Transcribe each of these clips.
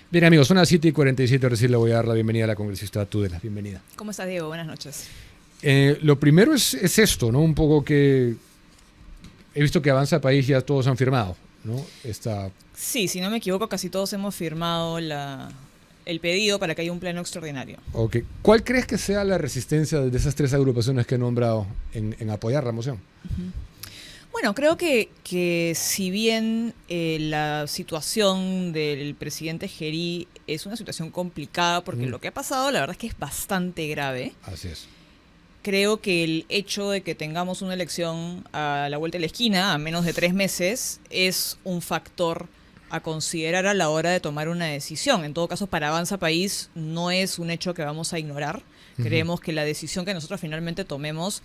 Bien, amigos, son las 7:47. Recién le voy a dar la bienvenida a la congresista Tudela. Bienvenida. ¿Cómo estás, Diego? Buenas noches. Lo primero es esto, ¿no? Un poco que he visto que Avanza País ya todos han firmado, ¿no? Sí, si no me equivoco, casi todos hemos firmado el pedido para que haya un pleno extraordinario. Okay. ¿Cuál crees que sea la resistencia de esas tres agrupaciones que he nombrado en apoyar la moción? Bueno, creo que si bien la situación del presidente Gerí es una situación complicada, porque lo que ha pasado, la verdad es que es bastante grave. Así es. Creo que el hecho de que tengamos una elección a la vuelta de la esquina, a menos de 3 meses, es un factor a considerar a la hora de tomar una decisión. En todo caso, para Avanza País no es un hecho que vamos a ignorar. Creemos que la decisión que nosotros finalmente tomemos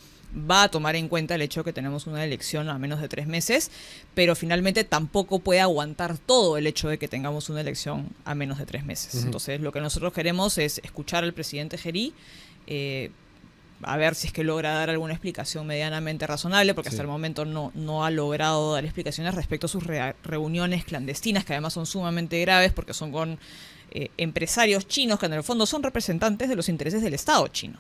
va a tomar en cuenta el hecho de que tenemos una elección a menos de 3 meses, pero finalmente tampoco puede aguantar todo el hecho de que tengamos una elección a menos de 3 meses. Entonces, lo que nosotros queremos es escuchar al presidente Gerí, a ver si es que logra dar alguna explicación medianamente razonable, porque hasta el momento no ha logrado dar explicaciones respecto a sus reuniones clandestinas, que además son sumamente graves porque son con empresarios chinos que en el fondo son representantes de los intereses del Estado chino.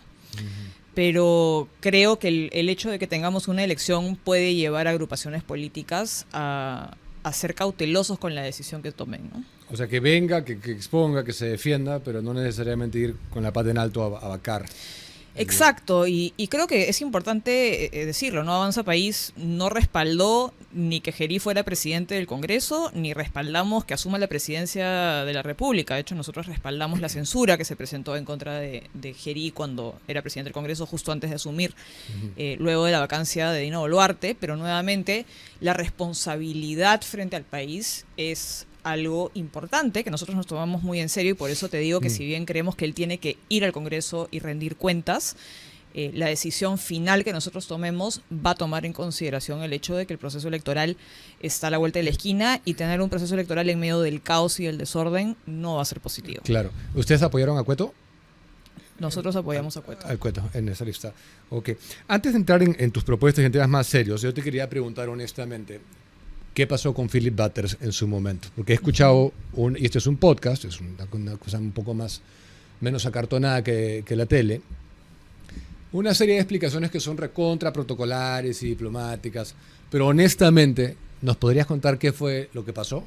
Pero creo que el hecho de que tengamos una elección puede llevar a agrupaciones políticas a ser cautelosos con la decisión que tomen, ¿no? O sea, que venga, que exponga, que se defienda, pero no necesariamente ir con la pata en alto a vacar. Exacto, y creo que es importante decirlo, ¿no? Avanza País no respaldó ni que Gerí fuera presidente del Congreso, ni respaldamos que asuma la presidencia de la República. De hecho, nosotros respaldamos la censura que se presentó en contra de Gerí cuando era presidente del Congreso, justo antes de asumir, luego de la vacancia de Dina Boluarte. Pero nuevamente, la responsabilidad frente al país es algo importante que nosotros nos tomamos muy en serio, y por eso te digo que si bien creemos que él tiene que ir al Congreso y rendir cuentas, la decisión final que nosotros tomemos va a tomar en consideración el hecho de que el proceso electoral está a la vuelta de la esquina, y tener un proceso electoral en medio del caos y el desorden no va a ser positivo. Claro. ¿Ustedes apoyaron a Cueto? Nosotros apoyamos a Cueto. Al Cueto, en esa lista. Ok. Antes de entrar en tus propuestas y en temas más serios, yo te quería preguntar honestamente, ¿qué pasó con Philip Butters en su momento? Porque he escuchado, y este es un podcast, es una cosa un poco menos acartonada que la tele, una serie de explicaciones que son recontra protocolares y diplomáticas, pero honestamente, ¿nos podrías contar qué fue lo que pasó?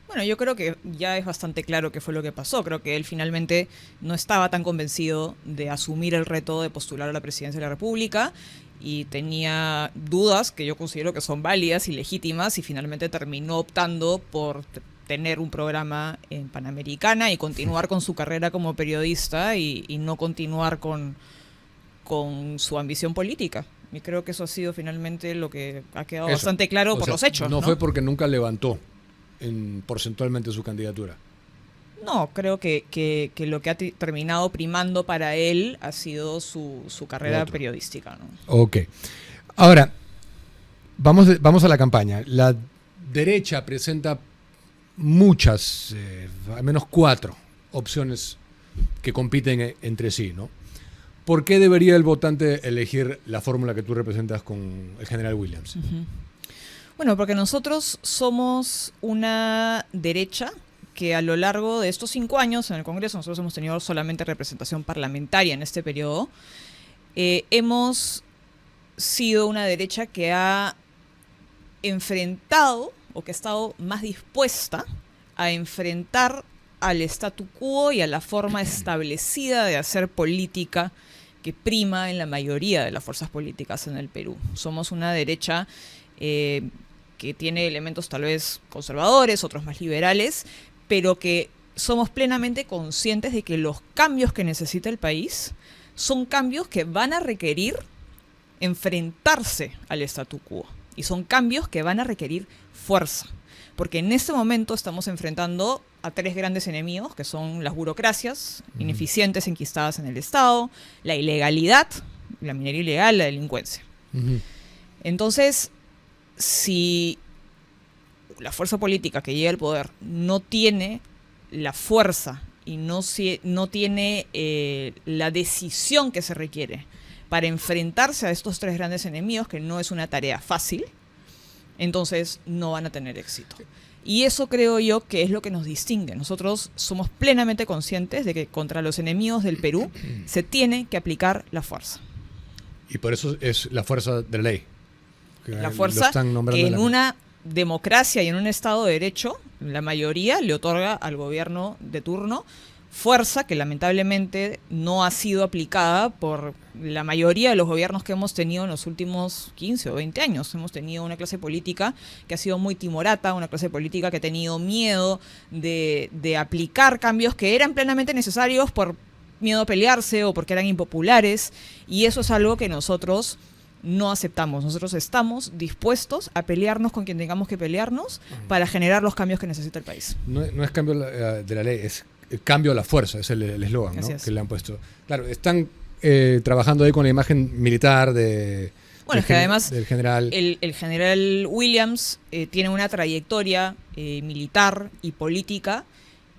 Bueno, yo creo que ya es bastante claro qué fue lo que pasó. Creo que él finalmente no estaba tan convencido de asumir el reto de postular a la presidencia de la República, y tenía dudas que yo considero que son válidas y legítimas, y finalmente terminó optando por tener un programa en Panamericana y continuar con su carrera como periodista y no continuar con su ambición política. Y creo que eso ha sido finalmente lo que ha quedado bastante claro por los hechos. No fue porque nunca levantó porcentualmente su candidatura. No, creo que lo que ha terminado primando para él ha sido su carrera periodística, ¿no? Ok. Ahora, vamos a la campaña. La derecha presenta muchas, al menos 4 opciones que compiten entre sí, ¿no? ¿Por qué debería el votante elegir la fórmula que tú representas con el general Williams? Bueno, porque nosotros somos una derecha que a lo largo de estos 5 años en el Congreso, nosotros hemos tenido solamente representación parlamentaria en este periodo, hemos sido una derecha que ha enfrentado, o que ha estado más dispuesta a enfrentar al statu quo y a la forma establecida de hacer política que prima en la mayoría de las fuerzas políticas en el Perú. Somos una derecha que tiene elementos tal vez conservadores, otros más liberales, pero que somos plenamente conscientes de que los cambios que necesita el país son cambios que van a requerir enfrentarse al statu quo, y son cambios que van a requerir fuerza, porque en este momento estamos enfrentando a 3 grandes enemigos, que son las burocracias ineficientes enquistadas en el Estado, la ilegalidad, la minería ilegal, la delincuencia. Entonces, si la fuerza política que llega al poder no tiene la fuerza y no tiene la decisión que se requiere para enfrentarse a estos 3 grandes enemigos, que no es una tarea fácil, entonces no van a tener éxito. Y eso creo yo que es lo que nos distingue. Nosotros somos plenamente conscientes de que contra los enemigos del Perú se tiene que aplicar la fuerza. Y por eso es la fuerza de la ley. La fuerza que en una democracia y en un Estado de Derecho, la mayoría le otorga al gobierno de turno fuerza que lamentablemente no ha sido aplicada por la mayoría de los gobiernos que hemos tenido en los últimos 15 o 20 años. Hemos tenido una clase política que ha sido muy timorata, una clase política que ha tenido miedo de aplicar cambios que eran plenamente necesarios por miedo a pelearse o porque eran impopulares, y eso es algo que nosotros no aceptamos. Nosotros estamos dispuestos a pelearnos con quien tengamos que pelearnos para generar los cambios que necesita el país. No es cambio de la ley, es cambio a la fuerza, es el eslogan, ¿no? Que le han puesto. Claro, están trabajando ahí con la imagen militar bueno, es que además del general. El general Williams tiene una trayectoria militar y política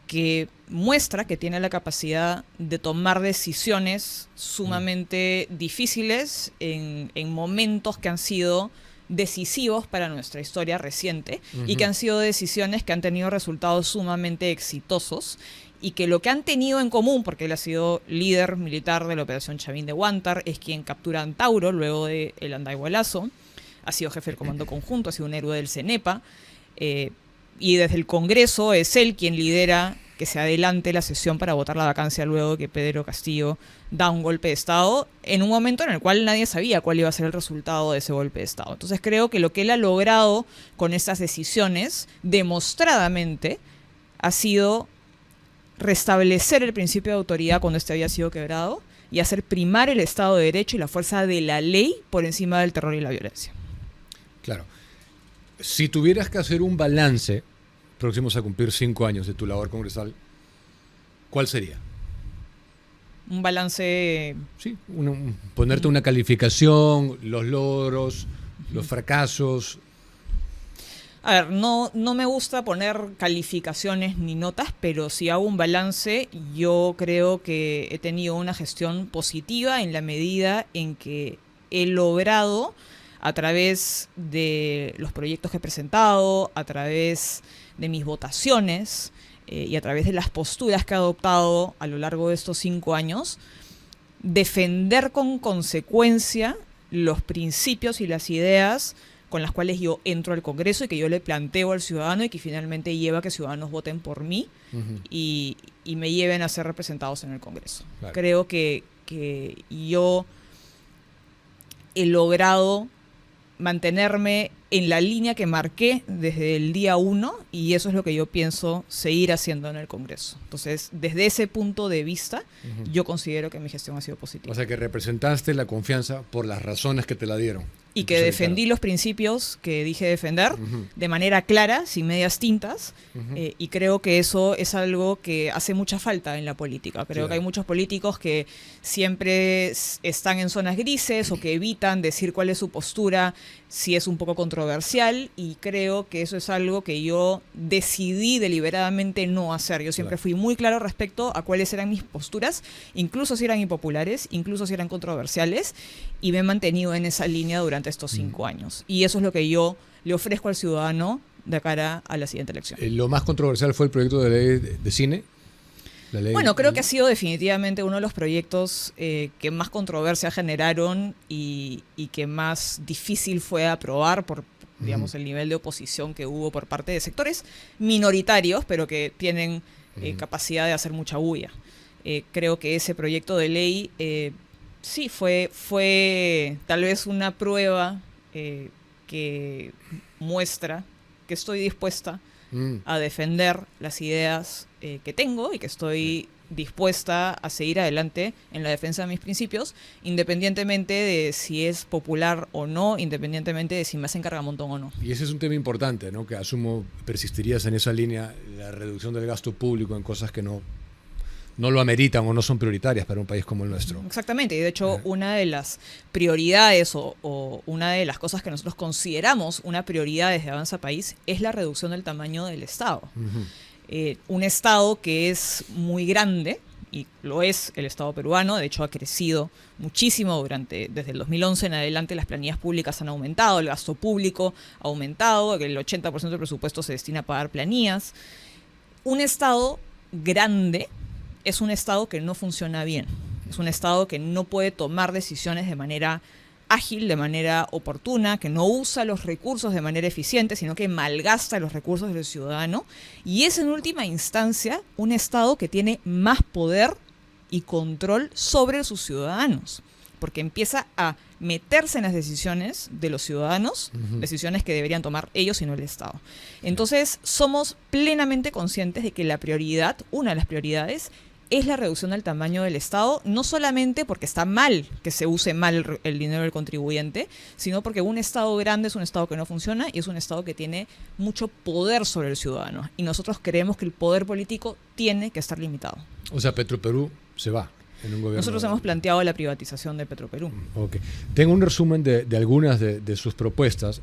que muestra que tiene la capacidad de tomar decisiones sumamente difíciles en momentos que han sido decisivos para nuestra historia reciente y que han sido decisiones que han tenido resultados sumamente exitosos y que lo que han tenido en común, porque él ha sido líder militar de la operación Chavín de Huántar, es quien captura a Antauro luego del Andaigualazo, ha sido jefe del comando conjunto, ha sido un héroe del CENEPA, y desde el Congreso es él quien lidera que se adelante la sesión para votar la vacancia luego que Pedro Castillo da un golpe de Estado, en un momento en el cual nadie sabía cuál iba a ser el resultado de ese golpe de Estado. Entonces creo que lo que él ha logrado con estas decisiones, demostradamente, ha sido restablecer el principio de autoridad cuando este había sido quebrado y hacer primar el Estado de Derecho y la fuerza de la ley por encima del terror y la violencia. Claro. Si tuvieras que hacer un balance próximos a cumplir 5 años de tu labor congresal, ¿cuál sería? Un balance... Sí, ponerte una calificación, los logros, los fracasos. A ver, no me gusta poner calificaciones ni notas, pero si hago un balance, yo creo que he tenido una gestión positiva en la medida en que he logrado, a través de los proyectos que he presentado, a través de mis votaciones y a través de las posturas que he adoptado a lo largo de estos 5 años, defender con consecuencia los principios y las ideas con las cuales yo entro al Congreso y que yo le planteo al ciudadano y que finalmente lleva a que ciudadanos voten por mí y me lleven a ser representados en el Congreso. Claro. Creo que yo he logrado mantenerme en la línea que marqué desde el día 1 y eso es lo que yo pienso seguir haciendo en el Congreso. Entonces, desde ese punto de vista, yo considero que mi gestión ha sido positiva. O sea, que representaste la confianza por las razones que te la dieron. Y que defendí los principios que dije defender de manera clara, sin medias tintas, y creo que eso es algo que hace mucha falta en la política. Creo que hay muchos políticos que siempre están en zonas grises o que evitan decir cuál es su postura, si es un poco controversial, y creo que eso es algo que yo decidí deliberadamente no hacer. Yo siempre fui muy claro respecto a cuáles eran mis posturas, incluso si eran impopulares, incluso si eran controversiales, y me he mantenido en esa línea durante estos 5 años. Y eso es lo que yo le ofrezco al ciudadano de cara a la siguiente elección. Lo más controversial fue el proyecto de ley de cine. Bueno, creo que ha sido definitivamente uno de los proyectos que más controversia generaron y que más difícil fue aprobar por, digamos, el nivel de oposición que hubo por parte de sectores minoritarios, pero que tienen capacidad de hacer mucha bulla. Creo que ese proyecto de ley sí fue tal vez una prueba que muestra que estoy dispuesta a defender las ideas que tengo y que estoy dispuesta a seguir adelante en la defensa de mis principios, independientemente de si es popular o no, independientemente de si me hacen cargamontón o no. Y ese es un tema importante, ¿no? Que asumo persistirías en esa línea, la reducción del gasto público en cosas que no lo ameritan o no son prioritarias para un país como el nuestro. Exactamente, y de hecho una de las prioridades o una de las cosas que nosotros consideramos una prioridad desde Avanza País es la reducción del tamaño del Estado. Un Estado que es muy grande, y lo es el Estado peruano. De hecho, ha crecido muchísimo desde el 2011 en adelante. Las planillas públicas han aumentado, el gasto público ha aumentado, el 80% del presupuesto se destina a pagar planillas. Un Estado grande es un Estado que no funciona bien. Es un Estado que no puede tomar decisiones de manera ágil, de manera oportuna, que no usa los recursos de manera eficiente, sino que malgasta los recursos del ciudadano. Y es en última instancia un Estado que tiene más poder y control sobre sus ciudadanos, porque empieza a meterse en las decisiones de los ciudadanos, decisiones que deberían tomar ellos y no el Estado. Entonces, somos plenamente conscientes de que una de las prioridades, es la reducción del tamaño del Estado, no solamente porque está mal que se use mal el dinero del contribuyente, sino porque un Estado grande es un Estado que no funciona y es un Estado que tiene mucho poder sobre el ciudadano. Y nosotros creemos que el poder político tiene que estar limitado. O sea, Petroperú se va en un gobierno. Nosotros hemos planteado la privatización de Petroperú. Okay. Tengo un resumen de algunas de sus propuestas.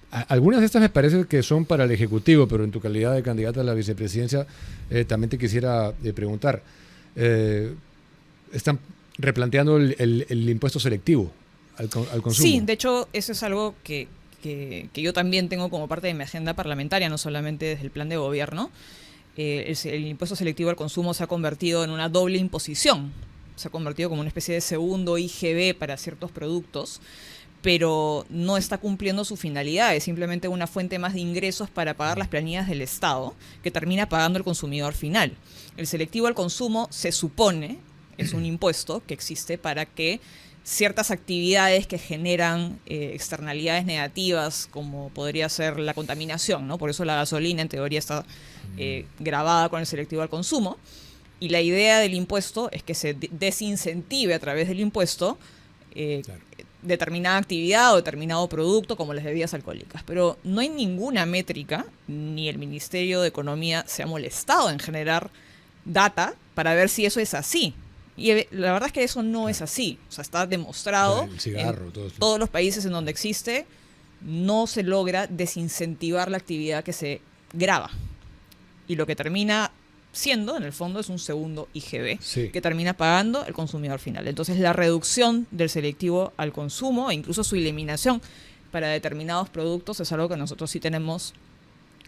Algunas de estas me parece que son para el Ejecutivo, pero en tu calidad de candidata a la vicepresidencia también te quisiera preguntar. Están replanteando el impuesto selectivo al consumo. Sí, de hecho, eso es algo que yo también tengo como parte de mi agenda parlamentaria, no solamente desde el plan de gobierno. El impuesto selectivo al consumo se ha convertido en una doble imposición. Se ha convertido como una especie de segundo IGB para ciertos productos, pero no está cumpliendo su finalidad. Es simplemente una fuente más de ingresos para pagar las planillas del Estado, que termina pagando el consumidor final. El selectivo al consumo se supone, es un impuesto que existe para que ciertas actividades que generan externalidades negativas, como podría ser la contaminación, ¿no? Por eso la gasolina en teoría está grabada con el selectivo al consumo. Y la idea del impuesto es que se desincentive a través del impuesto determinada actividad o determinado producto, como las bebidas alcohólicas. Pero no hay ninguna métrica, ni el Ministerio de Economía se ha molestado en generar data para ver si eso es así. Y la verdad es que eso no es así. O sea, está demostrado el cigarro, en todos los países en donde existe, no se logra desincentivar la actividad que se graba. Y lo que termina siendo, en el fondo, es un segundo IGB, que termina pagando el consumidor final. Entonces, la reducción del selectivo al consumo e incluso su eliminación para determinados productos es algo que nosotros sí tenemos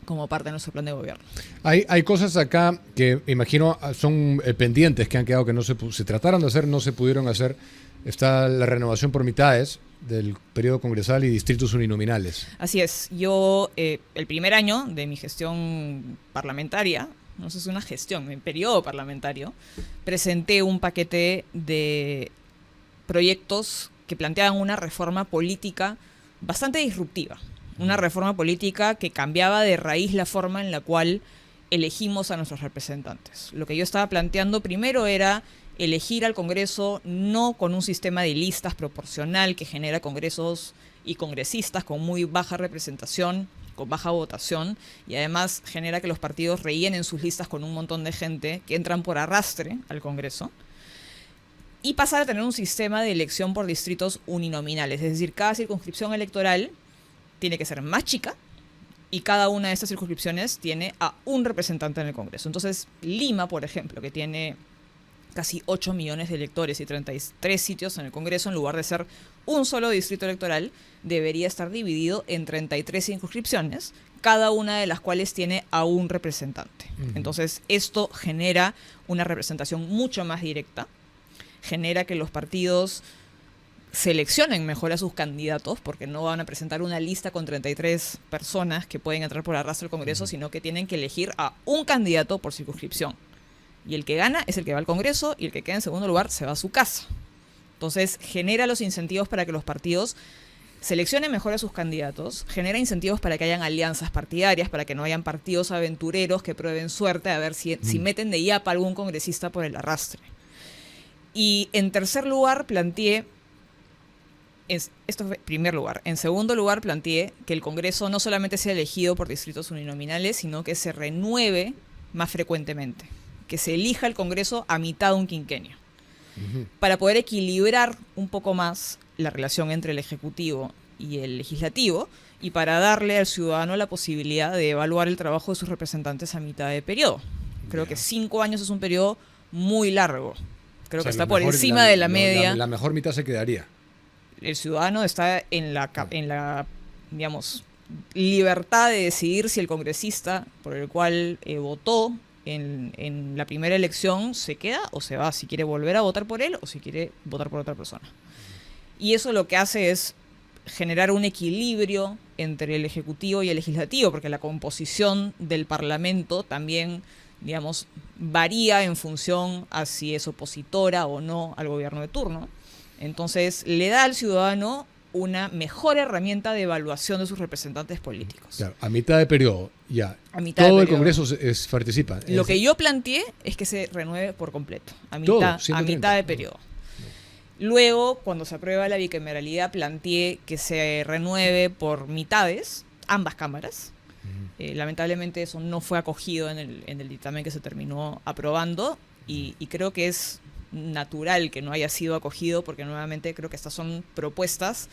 como parte de nuestro plan de gobierno. Hay cosas acá que imagino son pendientes que han quedado que no se trataron de hacer, no se pudieron hacer. Está la renovación por mitades del periodo congresal y distritos uninominales. Así es. Yo, el primer año de mi gestión parlamentaria, no sé si es una gestión, en periodo parlamentario, presenté un paquete de proyectos que planteaban una reforma política bastante disruptiva. Una reforma política que cambiaba de raíz la forma en la cual elegimos a nuestros representantes. Lo que yo estaba planteando primero era elegir al Congreso no con un sistema de listas proporcional que genera congresos y congresistas con muy baja representación, con baja votación, y además genera que los partidos rellenen sus listas con un montón de gente que entran por arrastre al Congreso, y pasar a tener un sistema de elección por distritos uninominales. Es decir, cada circunscripción electoral tiene que ser más chica y cada una de estas circunscripciones tiene a un representante en el Congreso. Entonces, Lima, por ejemplo, que tiene casi 8 millones de electores y 33 sitios en el Congreso, en lugar de ser un solo distrito electoral, debería estar dividido en 33 circunscripciones, cada una de las cuales tiene a un representante. Entonces, esto genera una representación mucho más directa, genera que los partidos seleccionen mejor a sus candidatos, porque no van a presentar una lista con 33 personas que pueden entrar por arrastre al Congreso, sino que tienen que elegir a un candidato por circunscripción. Y el que gana es el que va al Congreso, y el que queda en segundo lugar se va a su casa. Entonces, genera los incentivos para que los partidos seleccionen mejor a sus candidatos, genera incentivos para que hayan alianzas partidarias, para que no hayan partidos aventureros que prueben suerte a ver si meten de yapa a algún congresista por el arrastre. Y en tercer lugar planteé, esto fue primer lugar. En segundo lugar planteé que el Congreso no solamente sea elegido por distritos uninominales, sino que se renueve más frecuentemente, que se elija el Congreso a mitad de un quinquenio, para poder equilibrar un poco más la relación entre el Ejecutivo y el Legislativo, y para darle al ciudadano la posibilidad de evaluar el trabajo de sus representantes a mitad de periodo. Creo que 5 años es un periodo muy largo. Creo O sea, que está por encima de la media. La mejor mitad se quedaría. El ciudadano está en la, digamos, libertad de decidir si el congresista por el cual votó en la primera elección se queda o se va, si quiere volver a votar por él o si quiere votar por otra persona. Y eso lo que hace es generar un equilibrio entre el Ejecutivo y el Legislativo, porque la composición del Parlamento también, digamos, varía en función a si es opositora o no al gobierno de turno. Entonces, le da al ciudadano una mejor herramienta de evaluación de sus representantes políticos. Claro, a mitad de periodo, ya. A mitad de Todo el periodo. Congreso participa. Lo que yo planteé es que se renueve por completo, a Todo, mitad, 130. a mitad de periodo. Luego, cuando se aprueba la bicameralidad, planteé que se renueve por mitades, ambas cámaras. Lamentablemente eso no fue acogido en el dictamen que se terminó aprobando y creo que es natural que no haya sido acogido porque nuevamente creo que estas son propuestas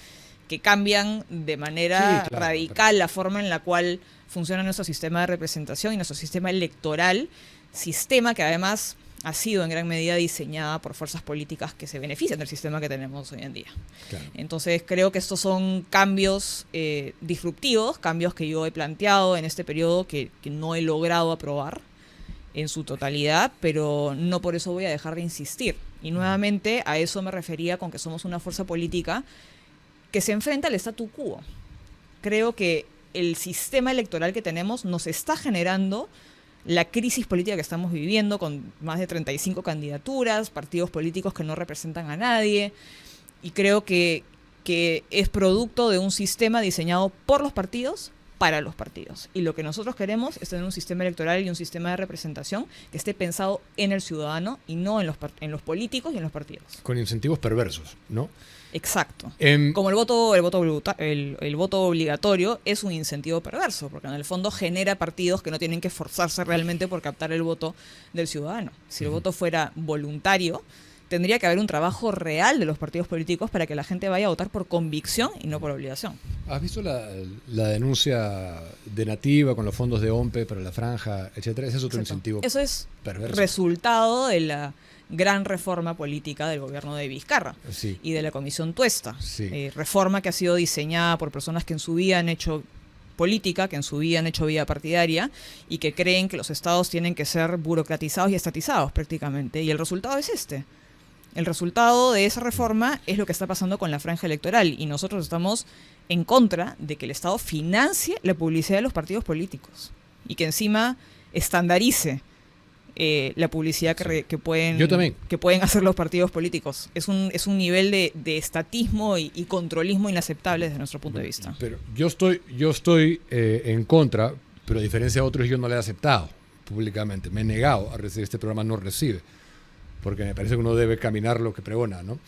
que cambian de manera radical la forma en la cual funciona nuestro sistema de representación y nuestro sistema electoral, sistema que además ha sido en gran medida diseñada por fuerzas políticas que se benefician del sistema que tenemos hoy en día. Claro. Entonces creo que estos son cambios disruptivos, cambios que yo he planteado en este periodo que no he logrado aprobar en su totalidad, pero no por eso voy a dejar de insistir. Y nuevamente a eso me refería con que somos una fuerza política que se enfrenta al statu quo. Creo que el sistema electoral que tenemos nos está generando la crisis política que estamos viviendo con más de 35 candidaturas, partidos políticos que no representan a nadie, y creo que es producto de un sistema diseñado por los partidos para los partidos. Y lo que nosotros queremos es tener un sistema electoral y un sistema de representación que esté pensado en el ciudadano y no en los políticos y en los partidos. Con incentivos perversos, ¿no? Exacto. Como el voto obligatorio es un incentivo perverso, porque en el fondo genera partidos que no tienen que esforzarse realmente por captar el voto del ciudadano. Si el voto fuera voluntario, tendría que haber un trabajo real de los partidos políticos para que la gente vaya a votar por convicción y no por obligación. ¿Has visto la denuncia de Nativa con los fondos de OMPE para la franja, etcétera? Ese es otro incentivo perverso. Eso es resultado de la gran reforma política del gobierno de Vizcarra y de la Comisión Tuesta. Reforma que ha sido diseñada por personas que en su vida han hecho política, que en su vida han hecho vida partidaria y que creen que los estados tienen que ser burocratizados y estatizados prácticamente. Y el resultado es este. El resultado de esa reforma es lo que está pasando con la franja electoral y nosotros estamos en contra de que el Estado financie la publicidad de los partidos políticos y que encima estandarice la publicidad que pueden hacer los partidos políticos. Es un nivel de estatismo y controlismo inaceptable desde nuestro punto de vista. Pero yo estoy en contra, pero a diferencia de otros yo no le he aceptado públicamente. Me he negado a recibir este programa, no recibe, porque me parece que uno debe caminar lo que pregona, ¿no?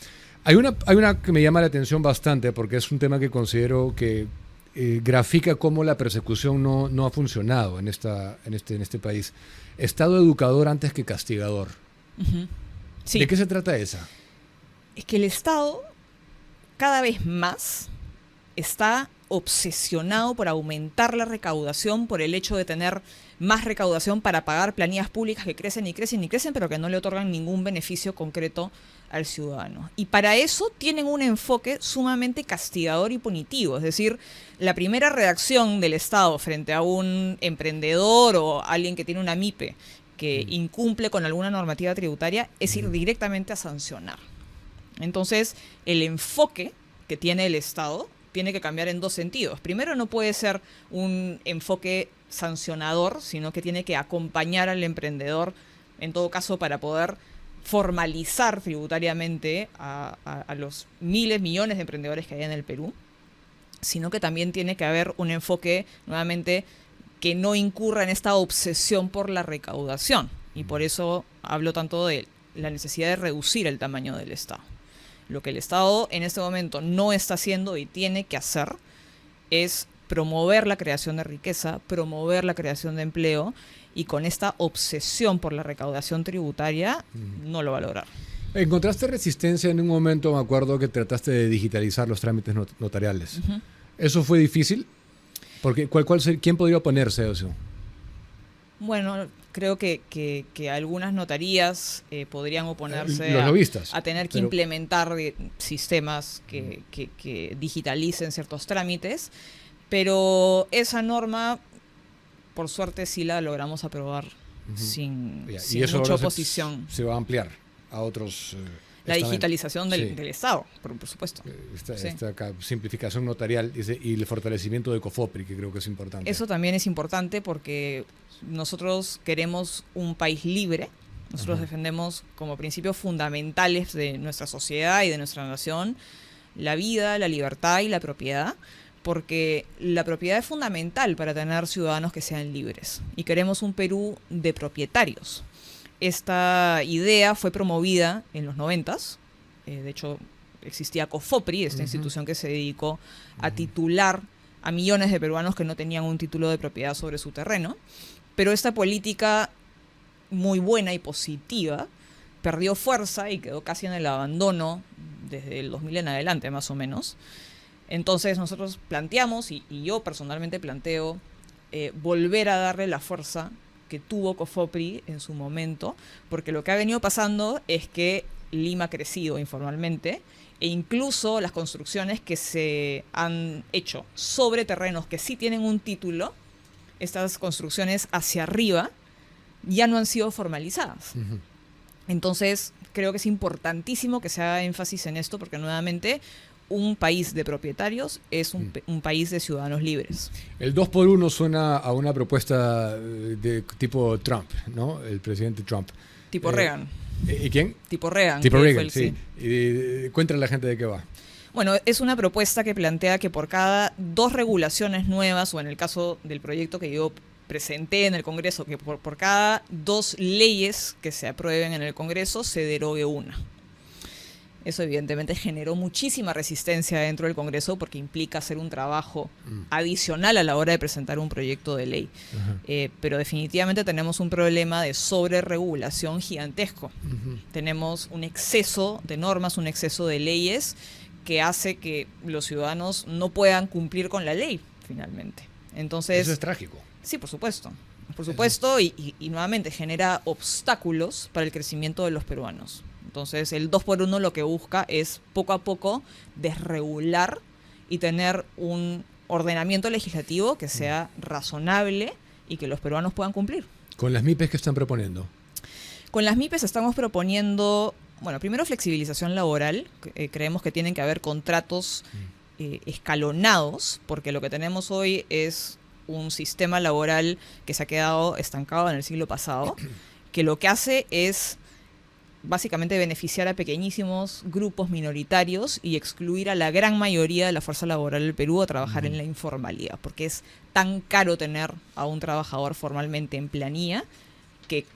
Hay una que me llama la atención bastante porque es un tema que considero que grafica cómo la persecución no ha funcionado en este país. Estado educador antes que castigador. Sí. ¿De qué se trata esa? Es que el Estado cada vez más está obsesionado por aumentar la recaudación por el hecho de tener más recaudación para pagar planillas públicas que crecen y crecen y crecen, pero que no le otorgan ningún beneficio concreto al ciudadano. Y para eso tienen un enfoque sumamente castigador y punitivo. Es decir, la primera reacción del Estado frente a un emprendedor o alguien que tiene una MIPE que incumple con alguna normativa tributaria es ir directamente a sancionar. Entonces, el enfoque que tiene el Estado tiene que cambiar en dos sentidos. Primero, no puede ser un enfoque sancionador, sino que tiene que acompañar al emprendedor, en todo caso, para poder formalizar tributariamente a los miles, millones de emprendedores que hay en el Perú, sino que también tiene que haber un enfoque, nuevamente, que no incurra en esta obsesión por la recaudación. Y por eso hablo tanto de la necesidad de reducir el tamaño del Estado. Lo que el Estado en este momento no está haciendo y tiene que hacer es promover la creación de riqueza, promover la creación de empleo, y con esta obsesión por la recaudación tributaria no lo va a lograr. ¿Encontraste resistencia en un momento? Me acuerdo que trataste de digitalizar los trámites notariales. ¿Eso fue difícil? Porque, ¿quién podría oponerse a eso? Bueno, creo que algunas notarías podrían oponerse Los lobistas. a tener que implementar sistemas que digitalicen ciertos trámites, pero esa norma, por suerte, sí la logramos aprobar sin eso mucha ahora oposición. se va a ampliar a otros La estamentos. digitalización del, Sí. del Estado, por supuesto. Sí. Esta simplificación notarial y el fortalecimiento de COFOPRI, que creo que es importante. Eso también es importante porque nosotros queremos un país libre. Nosotros defendemos como principios fundamentales de nuestra sociedad y de nuestra nación la vida, la libertad y la propiedad, porque la propiedad es fundamental para tener ciudadanos que sean libres. Y queremos un Perú de propietarios. Esta idea fue promovida en los 90s. De hecho, existía COFOPRI, esta institución que se dedicó a titular a millones de peruanos que no tenían un título de propiedad sobre su terreno. Pero esta política muy buena y positiva perdió fuerza y quedó casi en el abandono desde el 2000 en adelante, más o menos. Entonces nosotros planteamos, y yo personalmente planteo, volver a darle la fuerza que tuvo COFOPRI en su momento, porque lo que ha venido pasando es que Lima ha crecido informalmente e incluso las construcciones que se han hecho sobre terrenos que sí tienen un título, estas construcciones hacia arriba ya no han sido formalizadas. Entonces creo que es importantísimo que se haga énfasis en esto, porque nuevamente un país de propietarios es un país de ciudadanos libres. El 2x1 suena a una propuesta de tipo Trump, ¿no? El presidente Trump. Tipo Reagan. ¿Y quién? Tipo Reagan. Tipo Reagan, sí. Cuéntale a la gente de qué va. Bueno, es una propuesta que plantea que por cada 2 regulaciones nuevas, o en el caso del proyecto que yo presenté en el Congreso, que por cada 2 leyes que se aprueben en el Congreso se derogue una. Eso evidentemente generó muchísima resistencia dentro del Congreso porque implica hacer un trabajo adicional a la hora de presentar un proyecto de ley. Pero definitivamente tenemos un problema de sobreregulación gigantesco. Tenemos un exceso de normas, un exceso de leyes que hace que los ciudadanos no puedan cumplir con la ley, finalmente. Entonces, eso es trágico. Sí, por supuesto. Por supuesto, y nuevamente genera obstáculos para el crecimiento de los peruanos. Entonces, el 2x1 lo que busca es poco a poco desregular y tener un ordenamiento legislativo que sea razonable y que los peruanos puedan cumplir. ¿Con las MIPES qué están proponiendo? Con las MIPES estamos proponiendo, bueno, primero flexibilización laboral. Creemos que tienen que haber contratos escalonados, porque lo que tenemos hoy es un sistema laboral que se ha quedado estancado en el siglo pasado, que lo que hace es básicamente beneficiar a pequeñísimos grupos minoritarios y excluir a la gran mayoría de la fuerza laboral del Perú a trabajar en la informalidad, porque es tan caro tener a un trabajador formalmente en planilla que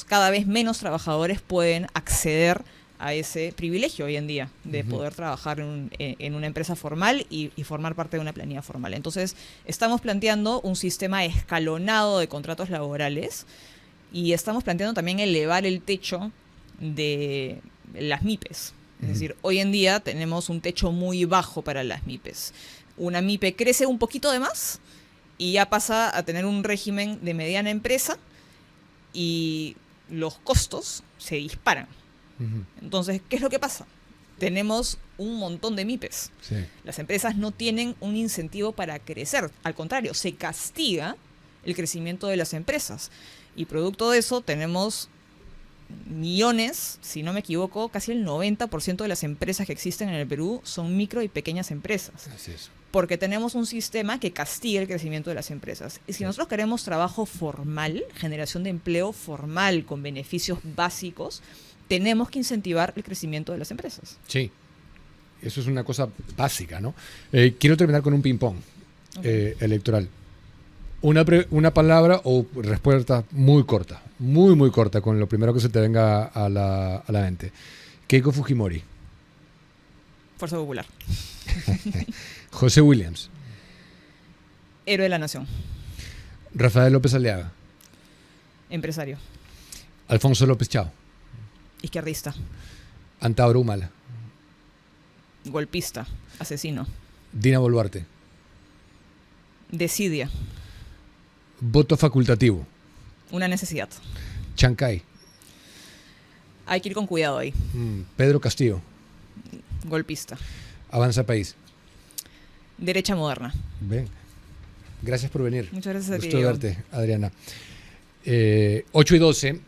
cada vez menos trabajadores pueden acceder a ese privilegio hoy en día de poder trabajar en una empresa formal y formar parte de una planilla formal. Entonces, estamos planteando un sistema escalonado de contratos laborales y estamos planteando también elevar el techo de las MIPES. Es decir, hoy en día tenemos un techo muy bajo para las MIPES. Una MIPE crece un poquito de más y ya pasa a tener un régimen de mediana empresa y los costos se disparan. Entonces, ¿qué es lo que pasa? Tenemos un montón de MIPES. Sí. Las empresas no tienen un incentivo para crecer. Al contrario, se castiga el crecimiento de las empresas. Y producto de eso tenemos millones, si no me equivoco, casi el 90% de las empresas que existen en el Perú son micro y pequeñas empresas. Así es. Porque tenemos un sistema que castiga el crecimiento de las empresas. Y si nosotros queremos trabajo formal, generación de empleo formal con beneficios básicos, tenemos que incentivar el crecimiento de las empresas. Sí, eso es una cosa básica, ¿no? Quiero terminar con un ping-pong electoral. Una palabra o respuesta muy corta, muy corta, con lo primero que se te venga a la mente. Keiko Fujimori. Fuerza Popular. José Williams. Héroe de la nación. Rafael López Aliaga. Empresario. Alfonso López Chao. Izquierdista. Antauro Humala. Golpista. Asesino. Dina Boluarte. Desidia. Voto facultativo. Una necesidad. Chancay. Hay que ir con cuidado ahí. Pedro Castillo. Golpista. Avanza País. Derecha moderna. Ven. Gracias por venir. Muchas gracias a ti, Gusto Diego. verte, Adriana. 8:12.